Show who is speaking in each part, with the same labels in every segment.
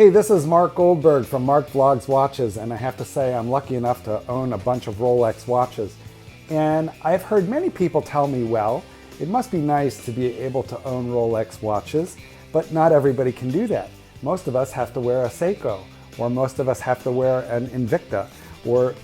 Speaker 1: Hey, this is Mark Goldberg from Mark Vlogs Watches, and I have to say I'm lucky enough to own a bunch of Rolex watches. And I've heard many people tell me, well, it must be nice to be able to own Rolex watches, but not everybody can do that. Most of us have to wear a Seiko, or most of us have to wear an Invicta, or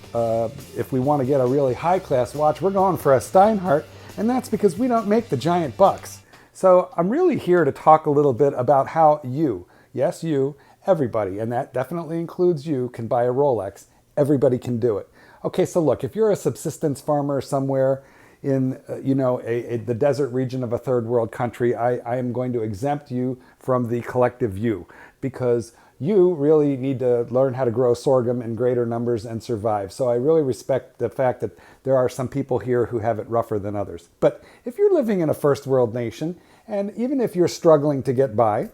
Speaker 1: if we want to get a really high-class watch, we're going for a Steinhardt, and that's because we don't make the giant bucks. So I'm really here to talk a little bit about how you, yes you, everybody, and that definitely includes you, can buy a Rolex. Everybody can do it. Okay, so look, if you're a subsistence farmer somewhere in the desert region of a third world country, I am going to exempt you from the collective you, because you really need to learn how to grow sorghum in greater numbers and survive. So I really respect the fact that there are some people here who have it rougher than others. But if you're living in a first world nation, and even if you're struggling to get by,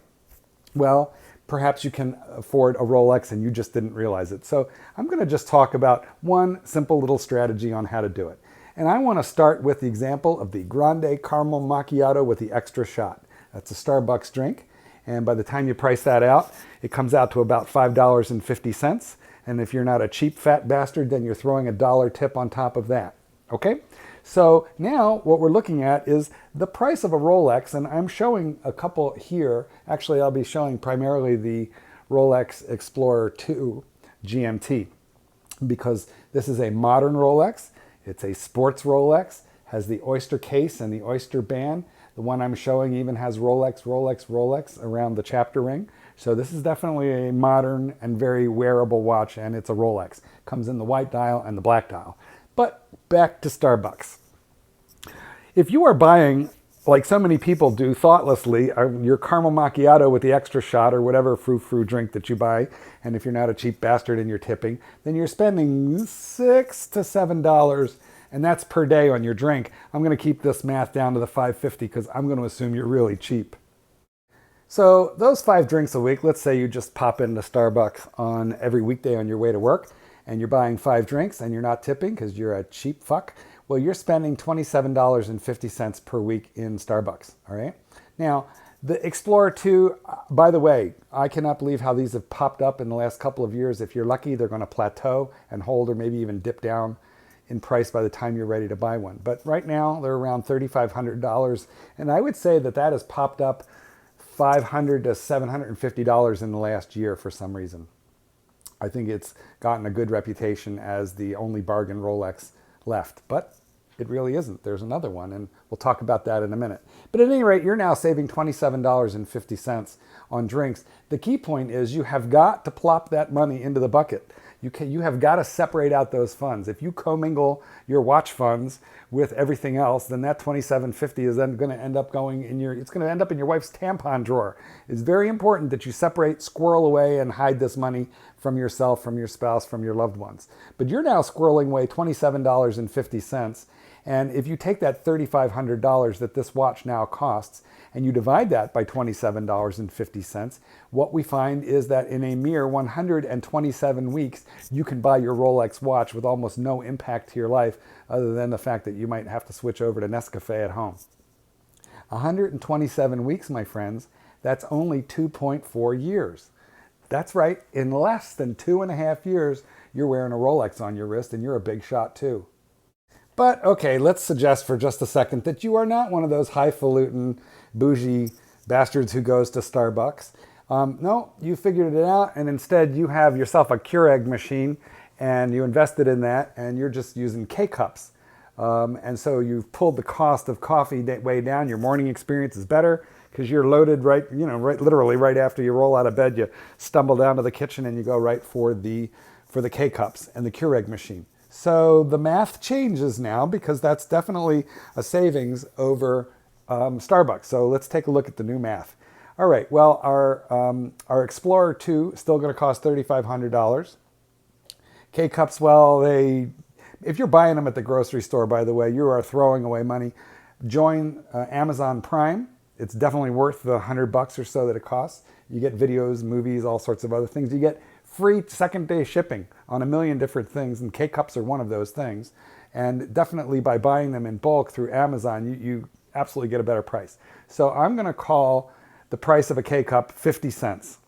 Speaker 1: well, perhaps you can afford a Rolex and you just didn't realize it. So I'm going to just talk about one simple little strategy on how to do it. And I want to start with the example of the Grande Caramel Macchiato with the extra shot. That's a Starbucks drink. And by the time you price that out, it comes out to about $5.50. And if you're not a cheap fat bastard, then you're throwing $1 tip on top of that. Okay? So now what we're looking at is the price of a Rolex, and I'm showing a couple here. Actually, I'll be showing primarily the Rolex Explorer 2 GMT, because this is a modern Rolex. It's a sports Rolex, has the oyster case and the oyster band. The one I'm showing even has Rolex, Rolex, Rolex around the chapter ring. So this is definitely a modern and very wearable watch, and it's a Rolex. Comes in the white dial and the black dial. But back to Starbucks. If you are buying, like so many people do thoughtlessly, your caramel macchiato with the extra shot or whatever frou-frou drink that you buy, and if you're not a cheap bastard and you're tipping, then you're spending $6 to $7, and that's per day on your drink. I'm going to keep this math down to the $5.50 because I'm going to assume you're really cheap. So those 5 drinks a week, let's say you just pop into Starbucks on every weekday on your way to work, and you're buying 5 drinks and you're not tipping because you're a cheap fuck, well, you're spending $27.50 per week in Starbucks, all right? Now, the Explorer 2, by the way, I cannot believe how these have popped up in the last couple of years. If you're lucky, they're going to plateau and hold or maybe even dip down in price by the time you're ready to buy one. But right now, they're around $3,500, and I would say that that has popped up $500 to $750 in the last year for some reason. I think it's gotten a good reputation as the only bargain Rolex left, but it really isn't. There's another one, and we'll talk about that in a minute. But at any rate, you're now saving $27.50 on drinks. The key point is you have got to plop that money into the bucket. You have got to separate out those funds. If you commingle your watch funds with everything else, then that $27.50 is then going to end up it's going to end up in your wife's tampon drawer. It's very important that you separate, squirrel away, and hide this money from yourself, from your spouse, from your loved ones. But you're now squirreling away $27.50. And if you take that $3,500 that this watch now costs, and you divide that by $27.50, what we find is that in a mere 127 weeks, you can buy your Rolex watch with almost no impact to your life, other than the fact that you might have to switch over to Nescafe at home. 127 weeks, my friends, that's only 2.4 years. That's right, in less than 2.5 years, you're wearing a Rolex on your wrist, and you're a big shot too. But okay, let's suggest for just a second that you are not one of those highfalutin, bougie bastards who goes to Starbucks. No, you figured it out, and instead you have yourself a Keurig machine, and you invested in that, and you're just using K-cups. And so you've pulled the cost of coffee way down. Your morning experience is better because you're loaded literally right after you roll out of bed. You stumble down to the kitchen and you go right for the K-cups and the Keurig machine. So the math changes now because that's definitely a savings over Starbucks. So let's take a look at the new math. All right, well, our Explorer 2 is still going to cost $3,500. K-cups, well, if you're buying them at the grocery store, by the way, you are throwing away money. Join Amazon Prime. It's definitely worth the $100 or so that it costs. You get videos, movies, all sorts of other things. You get free second-day shipping on a million different things, and K-cups are one of those things. And definitely by buying them in bulk through Amazon, you absolutely get a better price. So I'm going to call the price of a K-cup 50 cents.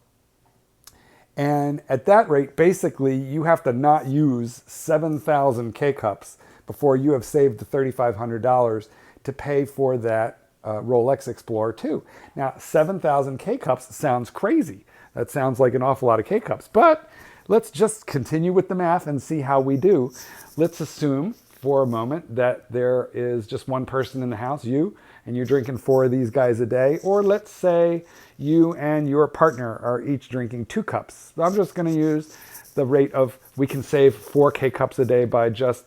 Speaker 1: And at that rate, basically, you have to not use 7,000 K-Cups before you have saved the $3,500 to pay for that Rolex Explorer 2. Now, 7,000 K-Cups sounds crazy. That sounds like an awful lot of K-Cups. But let's just continue with the math and see how we do. Let's assume for a moment that there is just one person in the house, you, and you're drinking 4 of these guys a day. Or let's say you and your partner are each drinking 2 cups. I'm just going to use the rate of, we can save 4 K-Cups a day by just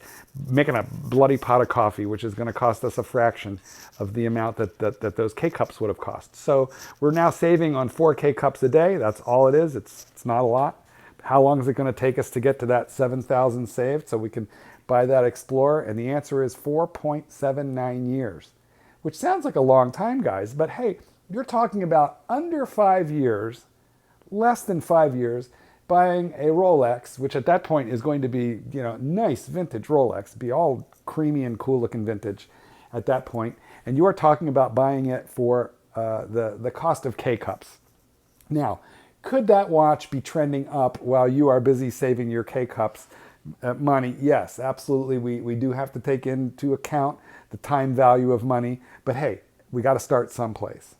Speaker 1: making a bloody pot of coffee, which is going to cost us a fraction of the amount that those K-Cups would have cost. So we're now saving on 4 K-Cups a day. That's all it is. It's not a lot. How long is it going to take us to get to that 7,000 saved so we can buy that Explorer? And the answer is 4.79 years, which sounds like a long time, guys. But hey, you're talking about under 5 years, less than 5 years, buying a Rolex, which at that point is going to be, nice vintage Rolex, be all creamy and cool looking vintage at that point. And you are talking about buying it for the cost of K-Cups. Now, could that watch be trending up while you are busy saving your K-Cups money? Yes, absolutely. We do have to take into account the time value of money. But hey, we got to start someplace.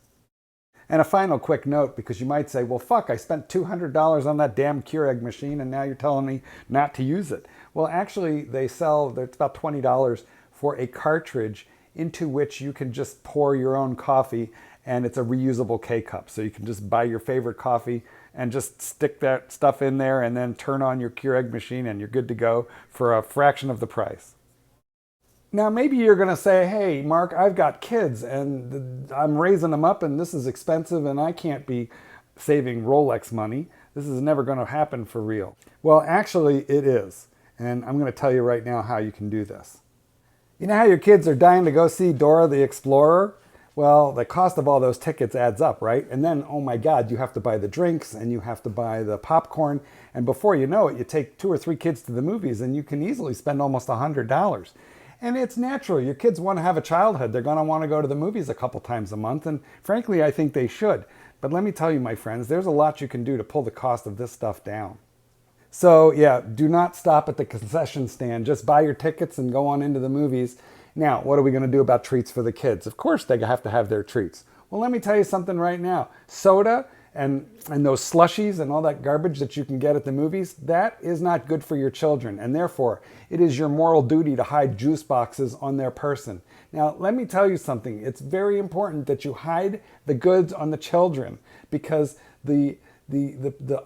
Speaker 1: And a final quick note, because you might say, well, fuck, I spent $200 on that damn Keurig machine and now you're telling me not to use it. Well, actually, it's about $20 for a cartridge into which you can just pour your own coffee, and it's a reusable K-Cup. So you can just buy your favorite coffee and just stick that stuff in there and then turn on your Keurig machine and you're good to go for a fraction of the price. Now, maybe you're going to say, hey, Mark, I've got kids and I'm raising them up and this is expensive and I can't be saving Rolex money. This is never going to happen for real. Well, actually, it is. And I'm going to tell you right now how you can do this. You know how your kids are dying to go see Dora the Explorer? Well, the cost of all those tickets adds up, right? And then, oh my God, you have to buy the drinks and you have to buy the popcorn. And before you know it, you take 2 or 3 kids to the movies and you can easily spend almost $100. And it's natural. Your kids want to have a childhood. They're going to want to go to the movies a couple times a month. And frankly, I think they should. But let me tell you, my friends, there's a lot you can do to pull the cost of this stuff down. So yeah, do not stop at the concession stand. Just buy your tickets and go on into the movies. Now, what are we going to do about treats for the kids? Of course, they have to have their treats. Well, let me tell you something right now. Soda and those slushies and all that garbage that you can get at the movies, that is not good for your children. And therefore, it is your moral duty to hide juice boxes on their person. Now, let me tell you something. It's very important that you hide the goods on the children, because the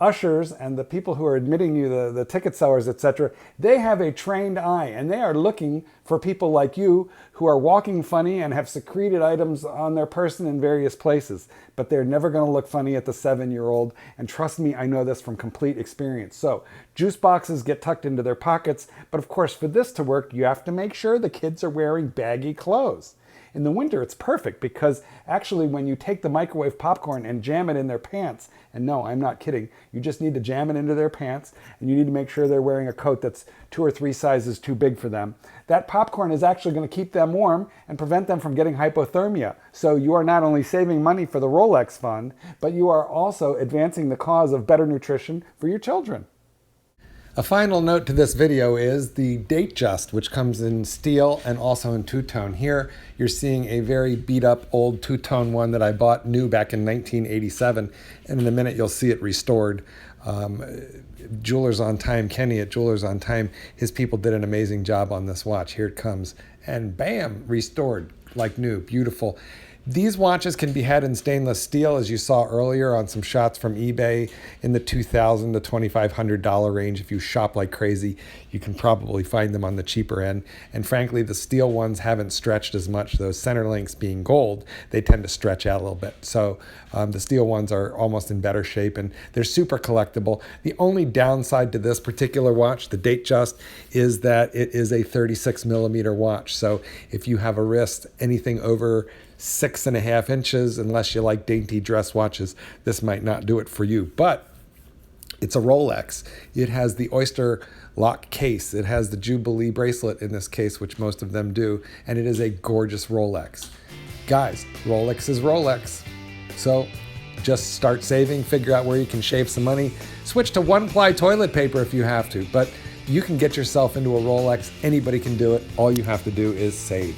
Speaker 1: ushers and the people who are admitting you, the ticket sellers, etc., they have a trained eye and they are looking for people like you who are walking funny and have secreted items on their person in various places. But they're never going to look funny at the 7-year-old. And trust me, I know this from complete experience. So juice boxes get tucked into their pockets. But of course, for this to work, you have to make sure the kids are wearing baggy clothes. In the winter, it's perfect because actually when you take the microwave popcorn and jam it in their pants, and no, I'm not kidding, you just need to jam it into their pants and you need to make sure they're wearing a coat that's 2 or 3 sizes too big for them. That popcorn is actually going to keep them warm and prevent them from getting hypothermia. So you are not only saving money for the Rolex fund, but you are also advancing the cause of better nutrition for your children. A final note to this video is the Datejust, which comes in steel and also in two-tone. Here you're seeing a very beat up old two-tone one that I bought new back in 1987, and in a minute you'll see it restored. Jewelers on Time, Kenny at Jewelers on Time, his people did an amazing job on this watch. Here it comes, and bam, restored like new, beautiful. These watches can be had in stainless steel, as you saw earlier on some shots from eBay, in the $2,000 to $2,500 range. If you shop like crazy, you can probably find them on the cheaper end. And frankly, the steel ones haven't stretched as much. Those center links being gold, they tend to stretch out a little bit. So the steel ones are almost in better shape, and they're super collectible. The only downside to this particular watch, the Datejust, is that it is a 36 millimeter watch. So if you have a wrist anything over 6.5 inches, unless you like dainty dress watches, this might not do it for you. But it's a Rolex. It has the oyster lock case. It has the Jubilee bracelet in this case, which most of them do. And it is a gorgeous Rolex. Guys, Rolex is Rolex. So Just start saving, figure out where you can shave some money, switch to one-ply toilet paper if you have to, but you can get yourself into a Rolex. Anybody can do it. All you have to do is save.